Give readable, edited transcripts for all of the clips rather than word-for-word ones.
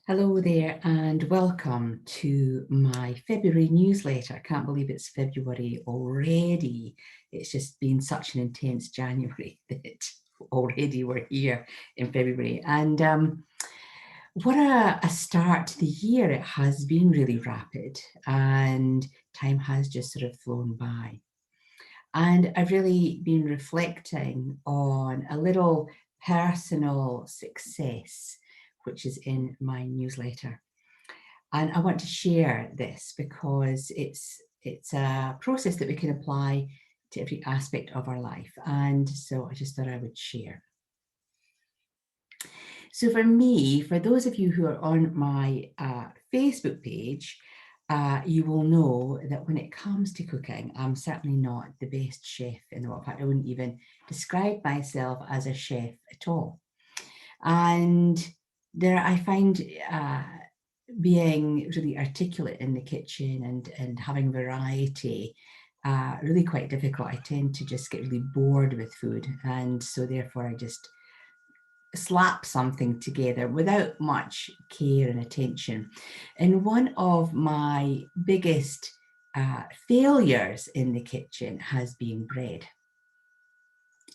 Hello there and welcome to my February newsletter. I can't believe it's February already. It's just been such an intense January that already we're here in February. And what a start to the year. It has been really rapid and time has just sort of flown by. And I've really been reflecting on a little personal success, which is in my newsletter. And I want to share this because it's a process that we can apply to every aspect of our life. And so I just thought I would share. So for me, for those of you who are on my Facebook page, you will know that when it comes to cooking, I'm certainly not the best chef in the world. In fact, I wouldn't even describe myself as a chef at all. And there I find being really articulate in the kitchen and having variety really quite difficult. I tend to just get really bored with food, and so therefore I just slap something together without much care and attention. And one of my biggest failures in the kitchen has been bread.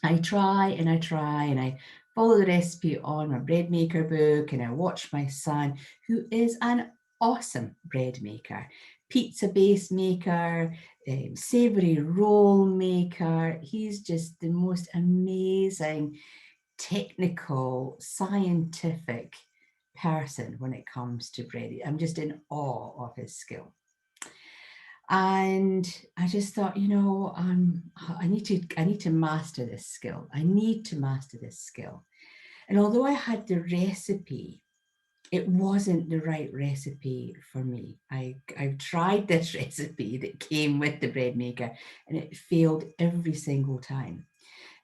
I try and I try and I follow the recipe on my bread maker book, and I watch my son, who is an awesome bread maker, pizza base maker, savory roll maker. He's just the most amazing, technical, scientific person when it comes to bread. I'm just in awe of his skill. And I just thought, I need to master this skill. I need to master this skill. And although I had the recipe, it wasn't the right recipe for me. I've tried this recipe that came with the bread maker, and it failed every single time.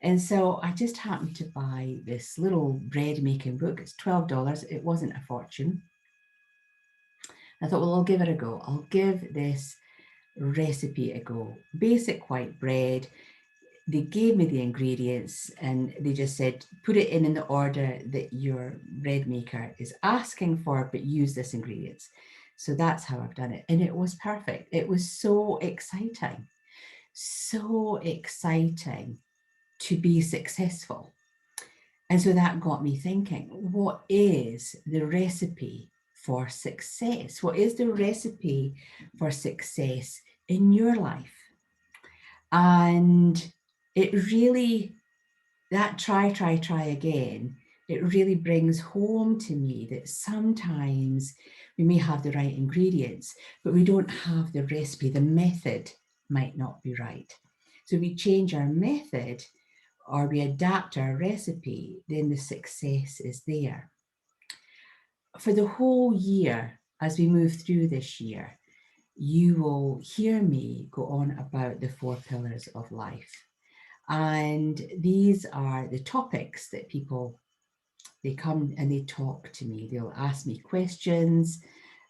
And so I just happened to buy this little bread making book. It's $12. It wasn't a fortune. I thought, well, I'll give it a go. I'll give this recipe a go. Basic white bread. They gave me the ingredients and they just said, put it in the order that your bread maker is asking for, but use this ingredients. So that's how I've done it. And it was perfect. It was so exciting to be successful. And so that got me thinking, what is the recipe for success? What is the recipe for success in your life? And it really, that try again, it really brings home to me that sometimes we may have the right ingredients, but we don't have the recipe. The method might not be right. So we change our method or we adapt our recipe, then the success is there. For the whole year, as we move through this year, you will hear me go on about the 4 pillars of life. And these are the topics that people, they come and they talk to me. They'll ask me questions.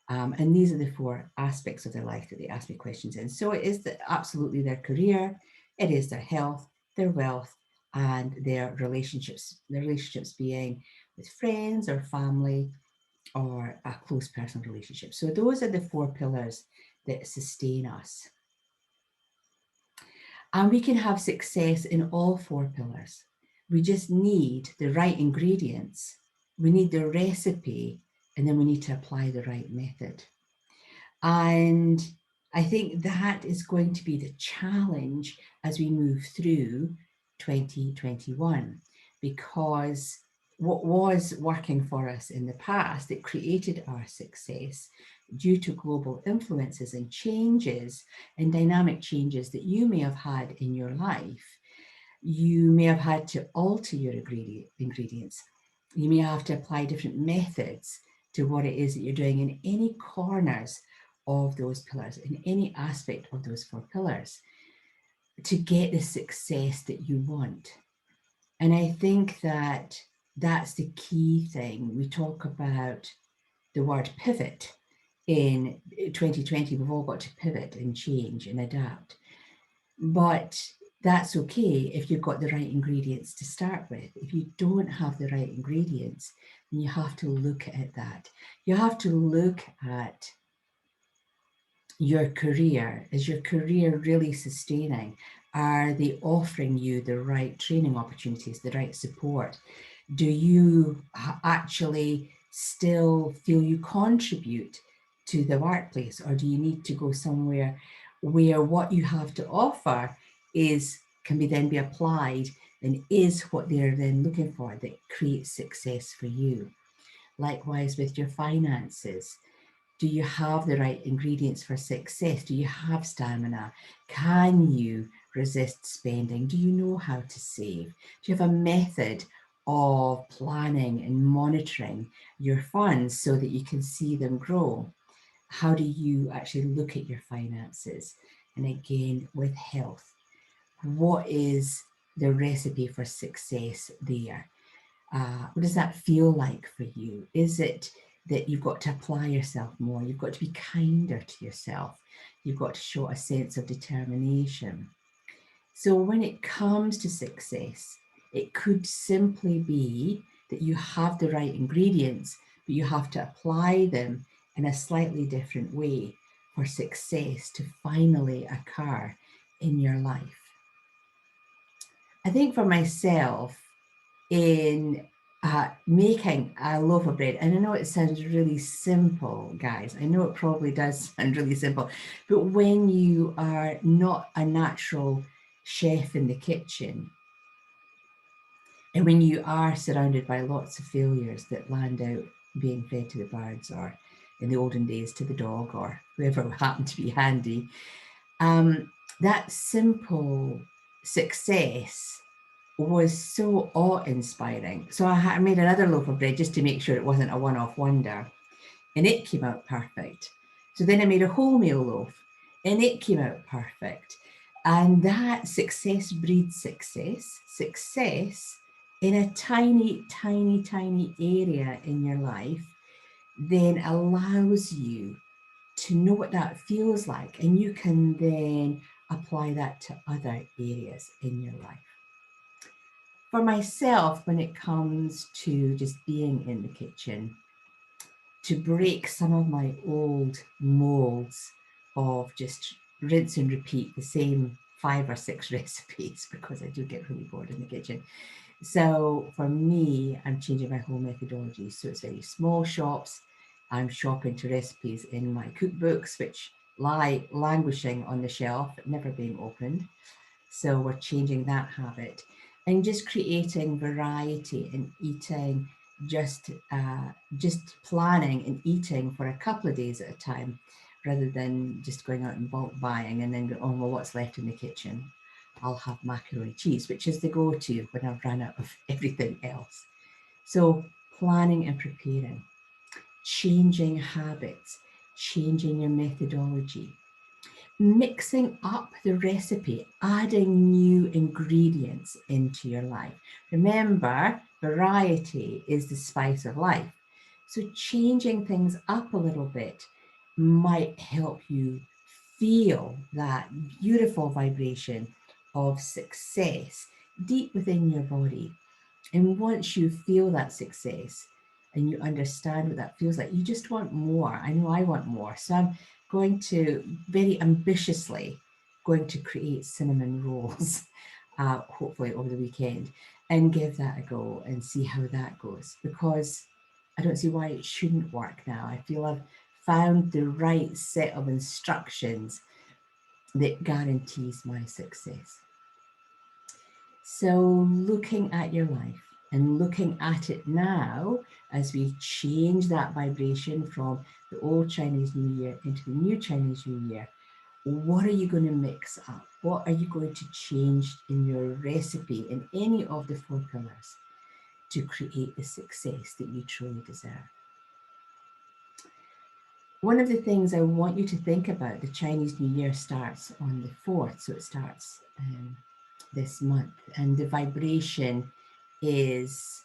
And these are the 4 aspects of their life that they ask me questions in. So it is absolutely their career, it is their health, their wealth, and their relationships being with friends or family or a close personal relationship. So those are the 4 pillars that sustain us. And we can have success in all 4 pillars. We just need the right ingredients, we need the recipe, and then we need to apply the right method. And I think that is going to be the challenge as we move through 2021, because what was working for us in the past that created our success, due to global influences and changes and dynamic changes that you may have had in your life, you may have had to alter your ingredients. You may have to apply different methods to what it is that you're doing in any corners of those pillars, in any aspect of those 4 pillars, to get the success that you want. And I think that that's the key thing. We talk about the word pivot. In 2020, we've all got to pivot and change and adapt. But That's okay if you've got the right ingredients to start with. If you don't have the right ingredients, then you have to look at that. You have to look at your career. Is your career really sustaining? Are they offering you the right training opportunities, the right support? Do you actually still feel you contribute to the workplace, or do you need to go somewhere where what you have to offer is can be then be applied and is what they're then looking for that creates success for you? Likewise with your finances. Do you have the right ingredients for success? Do you have stamina? Can you resist spending? Do you know how to save? Do you have a method of planning and monitoring your funds so that you can see them grow? How do you actually look at your finances? And again, with health, what is the recipe for success there? What does that feel like for you? Is it that you've got to apply yourself more? You've got to be kinder to yourself. You've got to show a sense of determination. So when it comes to success, it could simply be that you have the right ingredients, but you have to apply them in a slightly different way for success to finally occur in your life. I think for myself, in making a loaf of bread. And I know it sounds really simple, guys. I know it probably does sound really simple, but when you are not a natural chef in the kitchen, and when you are surrounded by lots of failures that land out being fed to the birds, or in the olden days to the dog, or whoever happened to be handy, that simple success was so awe-inspiring. So I made another loaf of bread just to make sure it wasn't a one-off wonder, and it came out perfect. So then I made a wholemeal loaf, and it came out perfect. And that success breeds success. Success in a tiny, tiny, tiny area in your life then allows you to know what that feels like, and you can then apply that to other areas in your life. For myself, when it comes to just being in the kitchen, to break some of my old molds of just rinse and repeat the same 5 or 6 recipes, because I do get really bored in the kitchen. So for me, I'm changing my whole methodology. So it's very small shops. I'm shopping to recipes in my cookbooks, which lie languishing on the shelf, never being opened. So we're changing that habit and just creating variety and eating, just planning and eating for a couple of days at a time, rather than just going out and bulk buying and then go, oh, well, what's left in the kitchen? I'll have macaroni cheese, which is the go-to when I've run out of everything else. So planning and preparing, changing habits, changing your methodology, mixing up the recipe, adding new ingredients into your life. Remember, variety is the spice of life. So changing things up a little bit might help you feel that beautiful vibration of success deep within your body. And once you feel that success and you understand what that feels like, you just want more. I know I want more. So I'm going to very ambitiously going to create cinnamon rolls, hopefully over the weekend, and give that a go and see how that goes. Because I don't see why it shouldn't work now. I feel I've found the right set of instructions that guarantees my success. So looking at your life and looking at it now as we change that vibration from the old Chinese New Year into the new Chinese New Year, what are you going to mix up? What are you going to change in your recipe in any of the 4 pillars to create the success that you truly deserve? One of the things I want you to think about, the Chinese New Year starts on the 4th, so it starts this month, and the vibration is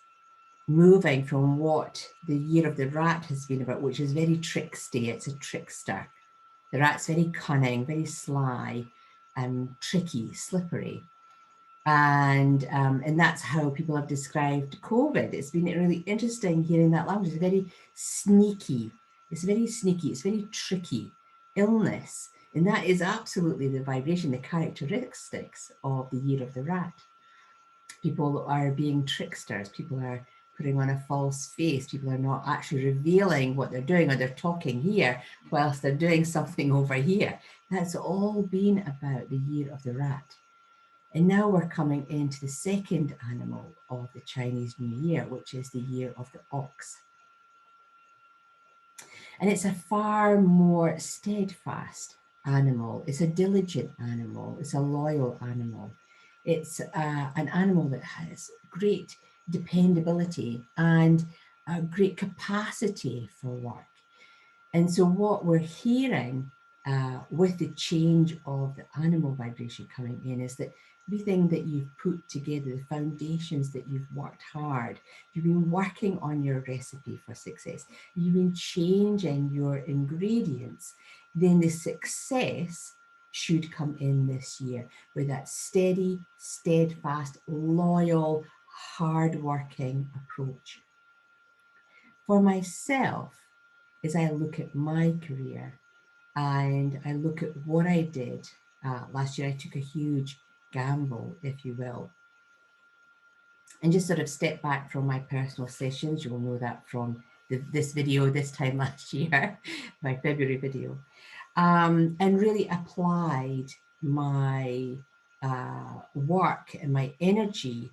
moving from what the year of the rat has been about, which is very tricksty. It's a trickster. The rat's very cunning, very sly, tricky, slippery. And that's how people have described COVID. It's been really interesting hearing that language. It's very sneaky. It's very sneaky. It's very tricky illness. And that is absolutely the vibration, the characteristics of the year of the rat. People are being tricksters. People are putting on a false face. People are not actually revealing what they're doing, or they're talking here whilst they're doing something over here. That's all been about the year of the rat. And now we're coming into the second animal of the Chinese New Year, which is the year of the ox. And it's a far more steadfast animal. It's a diligent animal. It's a loyal animal. It's an animal that has great dependability and a great capacity for work. And so what we're hearing with the change of the animal vibration coming in is that everything that you've put together, the foundations that you've worked hard, you've been working on your recipe for success, you've been changing your ingredients, then the success should come in this year with that steady, steadfast, loyal, hard-working approach. For myself, as I look at my career and I look at what I did last year, I took a huge gamble, if you will, and just sort of step back from my personal sessions. You will know that from this video this time last year, my February video, and really applied my work and my energy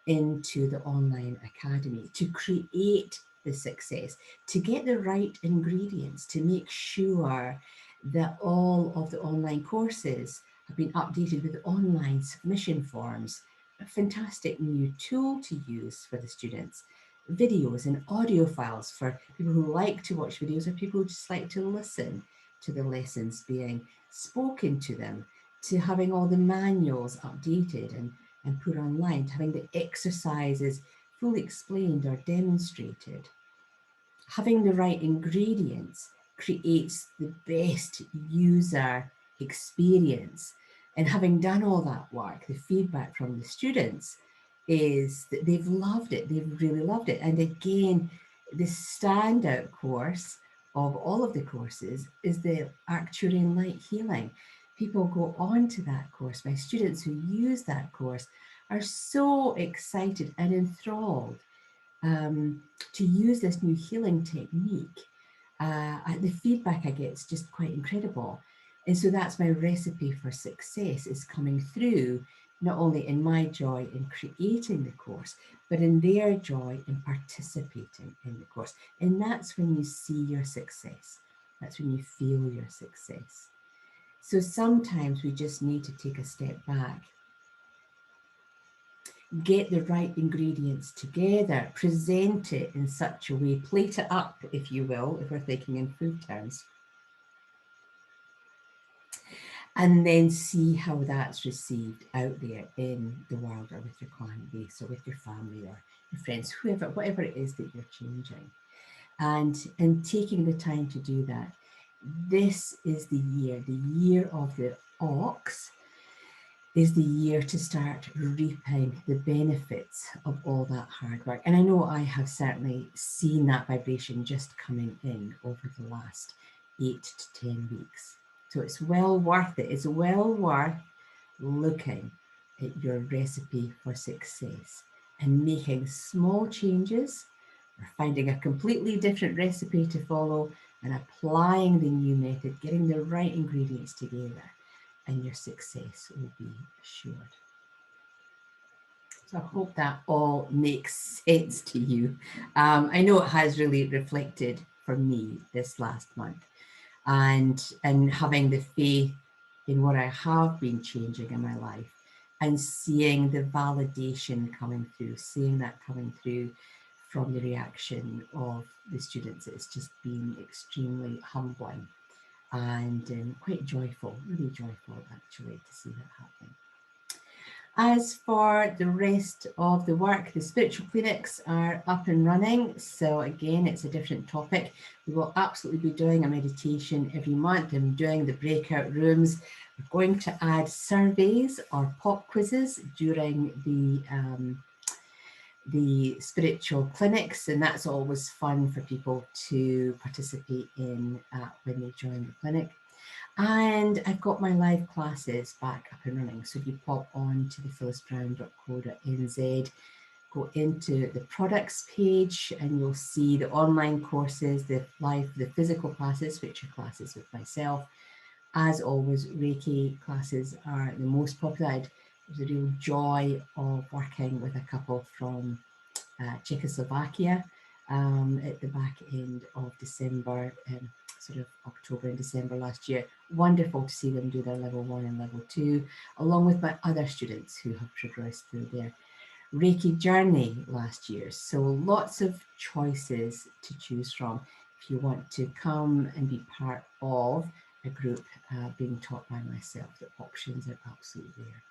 into the online academy to create the success, to get the right ingredients, to make sure that all of the online courses have been updated with online submission forms, a fantastic new tool to use for the students, videos and audio files for people who like to watch videos or people who just like to listen to the lessons being spoken to them, to having all the manuals updated and put online, to having the exercises fully explained or demonstrated. Having the right ingredients creates the best user experience. And having done all that work, the feedback from the students is that they've loved it. They've really loved it. And again, the standout course of all of the courses is the Arcturian Light Healing. People go on to that course. My students who use that course are so excited and enthralled to use this new healing technique. The feedback I get is just quite incredible. And so that's my recipe for success, is coming through not only in my joy in creating the course, but in their joy in participating in the course. And that's when you see your success. That's when you feel your success. So sometimes we just need to take a step back, get the right ingredients together, present it in such a way, plate it up, if you will, if we're thinking in food terms, and then see how that's received out there in the world, or with your client base, or with your family, or your friends, whoever, whatever it is that you're changing. And taking the time to do that. This is the year of the ox, is the year to start reaping the benefits of all that hard work. And I know I have certainly seen that vibration just coming in over the last 8 to 10 weeks. So it's well worth it. It's well worth looking at your recipe for success and making small changes, or finding a completely different recipe to follow and applying the new method, getting the right ingredients together, and your success will be assured. So I hope that all makes sense to you. I know it has really reflected for me this last month, and having the faith in what I have been changing in my life, and seeing the validation coming through, seeing that coming through from the reaction of the students. It's just been extremely humbling and quite joyful, really joyful actually, to see that happening. As for the rest of the work, the spiritual clinics are up and running. So again, it's a different topic. We will absolutely be doing a meditation every month and doing the breakout rooms We're going to add surveys or pop quizzes during the spiritual clinics, and that's always fun for people to participate in when they join the clinic. And I've got my live classes back up and running. So if you pop on to the phyllisbrown.co.nz, go into the products page, and you'll see the online courses, the physical classes, which are classes with myself. As always, Reiki classes are the most popular. There's a real joy of working with a couple from Czechoslovakia at the back end of December, sort of October and December last year. Wonderful to see them do their level 1 and level 2, along with my other students who have progressed through their Reiki journey last year. So lots of choices to choose from if you want to come and be part of a group being taught by myself. The options are absolutely there.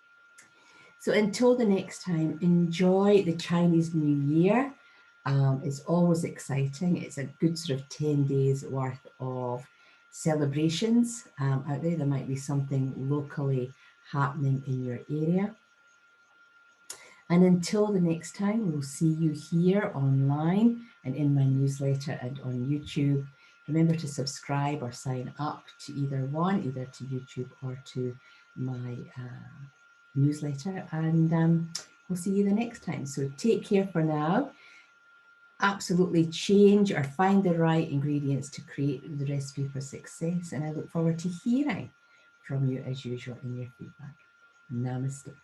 So until the next time, enjoy the Chinese New Year. It's always exciting. It's a good sort of 10 days worth of celebrations out there. There might be something locally happening in your area. And until the next time, we'll see you here online and in my newsletter and on YouTube. Remember to subscribe or sign up to either one, either to YouTube or to my newsletter, and we'll see you the next time. So take care for now. Absolutely change or find the right ingredients to create the recipe for success, and I look forward to hearing from you as usual in your feedback. Namaste.